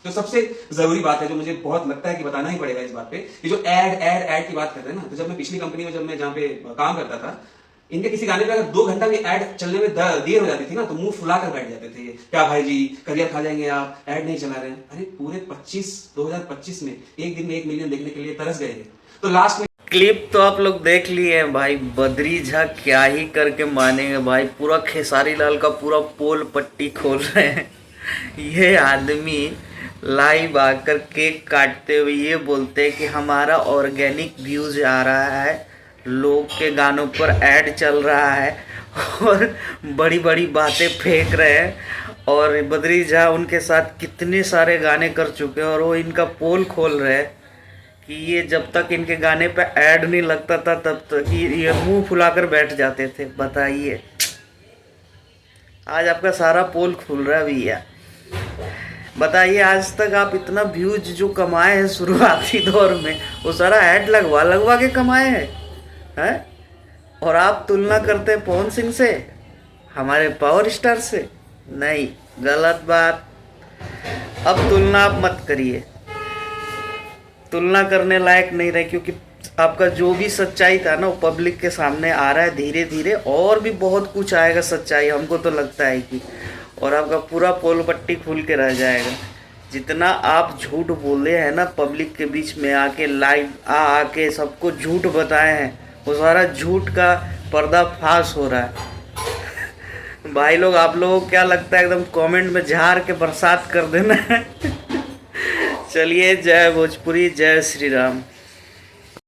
तो सबसे जरूरी बात है जो मुझे बहुत लगता है कि बताना ही पड़ेगा इस बात पे, ये जो एड की बात कर रहे हैं ना, तो जब मैं पिछली कंपनी में, जब मैं जहाँ पे काम करता था, इनके किसी गाने पे अगर 2 घंटा भी ऐड चलने में देर हो जाती थी ना, तो मुंह फुला कर बैठ जाते थे, क्या भाई जी करियर खा जाएंगे आप, ऐड नहीं चला रहे हैं। अरे पूरे 2025 में एक दिन में 1 मिलियन देखने के लिए तरस गए हैं। तो लास्ट में क्लिप तो आप लोग देख लिए हैं भाई, बद्री झा क्या ही करके मानेंगे भाई, पूरा खेसारी लाल का पूरा पोल पट्टी खोल रहे हैं। ये आदमी लाइव आकर केक काटते हुए ये बोलते हैं कि हमारा ऑर्गेनिक व्यूज आ रहा है, लोग के गानों पर ऐड चल रहा है, और बड़ी बड़ी बातें फेंक रहे हैं। और बद्री झा उनके साथ कितने सारे गाने कर चुके हैं, और वो इनका पोल खोल रहे हैं कि ये जब तक इनके गाने पे ऐड नहीं लगता था तब तक ये मुंह फुलाकर बैठ जाते थे। बताइए, आज आपका सारा पोल खुल रहा है भैया। बताइए, आज तक आप इतना व्यूज जो कमाए हैं शुरुआती दौर में, वो सारा ऐड लगवा लगवा के कमाए हैं? और आप तुलना करते हैं पवन सिंह से, हमारे पावर स्टार से? नहीं, गलत बात। अब तुलना आप मत करिए, तुलना करने लायक नहीं रहे, क्योंकि आपका जो भी सच्चाई था ना वो पब्लिक के सामने आ रहा है धीरे धीरे, और भी बहुत कुछ आएगा सच्चाई, हमको तो लगता है कि, और आपका पूरा पोल पट्टी खुल के रह जाएगा। जितना आप झूठ बोले हैं ना पब्लिक के बीच में आके, लाइव आके सबको झूठ बताए हैं, वो सारा झूठ का पर्दाफाश हो रहा है। भाई लोग, आप लोगों को क्या लगता है? एकदम कमेंट में झाड़ के बरसात कर देना है। चलिए, जय भोजपुरी, जय श्री राम।